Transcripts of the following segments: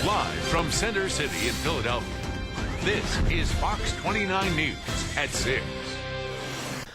Live from Center City in Philadelphia, this is Fox 29 News at 6.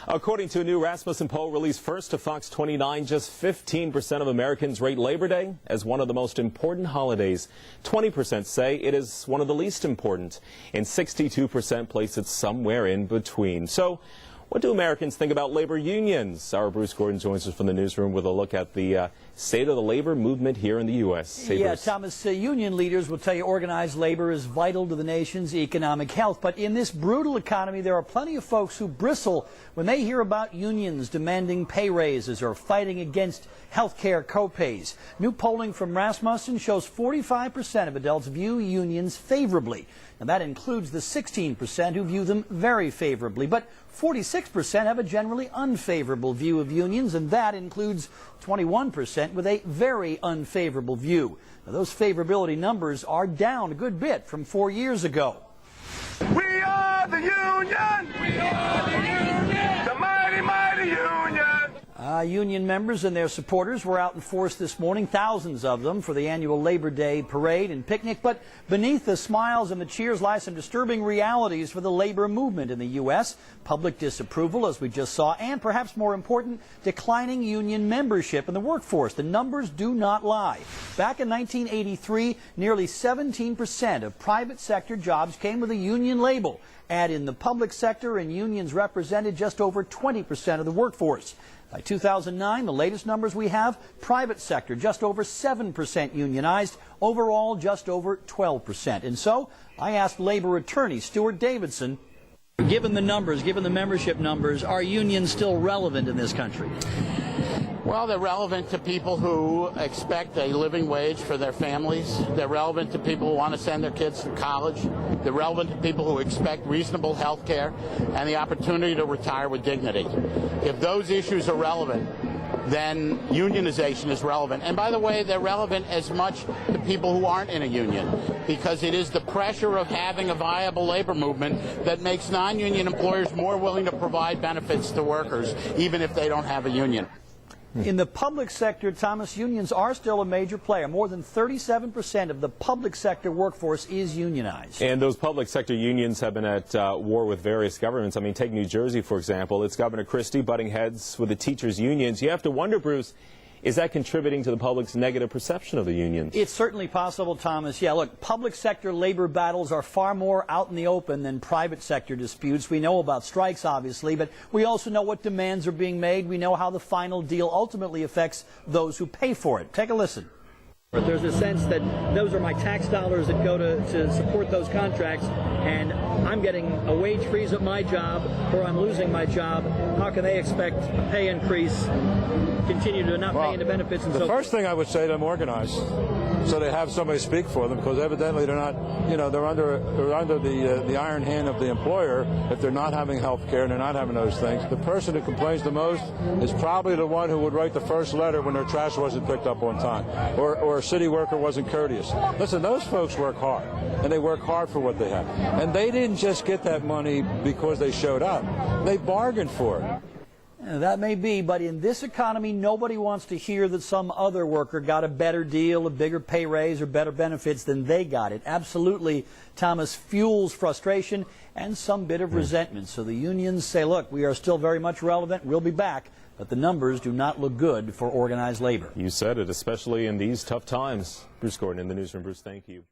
According to a new Rasmussen poll released first to Fox 29, just 15% of Americans rate Labor Day as one of the most important holidays. 20% say it is one of the least important, and 62% place it somewhere in between. So, what do Americans think about labor unions? Our Bruce Gordon joins us from the newsroom with a look at the state of the labor movement here in the U.S. Hey, yeah, Bruce. Thomas, union leaders will tell you organized labor is vital to the nation's economic health. But in this brutal economy, there are plenty of folks who bristle when they hear about unions demanding pay raises or fighting against health care copays. New polling from Rasmussen shows 45% of adults view unions favorably. Now, that includes the 16% who view them very favorably. But 46% have a generally unfavorable view of unions, and that includes 21% with a very unfavorable view. Now, those favorability numbers are down a good bit from 4 years ago. We are the union! We are the union! The mighty, mighty union! Union members and their supporters were out in force this morning, thousands of them, for the annual Labor Day parade and picnic. But beneath the smiles and the cheers lie some disturbing realities for the labor movement in the U.S. Public disapproval, as we just saw, and perhaps more important, declining union membership in the workforce. The numbers do not lie. Back in 1983, nearly 17% of private sector jobs came with a union label. Add in the public sector, and unions represented just over 20% of the workforce. By 2009, the latest numbers we have, private sector just over 7% unionized, overall just over 12%. And so I asked labor attorney Stuart Davidson, given the numbers, given the membership numbers, are unions still relevant in this country? Well, they're relevant to people who expect a living wage for their families. They're relevant to people who want to send their kids to college. They're relevant to people who expect reasonable health care and the opportunity to retire with dignity. If those issues are relevant, then unionization is relevant. And by the way, they're relevant as much to people who aren't in a union, because it is the pressure of having a viable labor movement that makes non-union employers more willing to provide benefits to workers, even if they don't have a union. In the public sector, Thomas, unions are still a major player. More than 37% of the public sector workforce is unionized. And those public sector unions have been at war with various governments. I mean, take New Jersey, for example. It's Governor Christie butting heads with the teachers' unions. You have to wonder, Bruce, is that contributing to the public's negative perception of the unions? It's certainly possible, Thomas. Yeah, look, public sector labor battles are far more out in the open than private sector disputes. We know about strikes, obviously, but we also know what demands are being made. We know how the final deal ultimately affects those who pay for it. Take a listen. There's a sense that those are my tax dollars that go to support those contracts, and I'm getting a wage freeze at my job, or I'm losing my job. How can they expect a pay increase, continue to not pay into benefits and so forth? The first thing I would say to them, organize, so they have somebody speak for them, because evidently they're not, they're under the iron hand of the employer if they're not having health care and they're not having those things. The person who complains the most is probably the one who would write the first letter when their trash wasn't picked up on time, or a city worker wasn't courteous. Listen, those folks work hard, and they work hard for what they have. And they didn't just get that money because they showed up. They bargained for it. That may be, but in this economy, nobody wants to hear that some other worker got a better deal, a bigger pay raise, or better benefits than they got. It absolutely, Thomas, fuels frustration and some bit of resentment. So the unions say, look, we are still very much relevant. We'll be back. But the numbers do not look good for organized labor. You said it, especially in these tough times. Bruce Gordon in the newsroom. Bruce, thank you.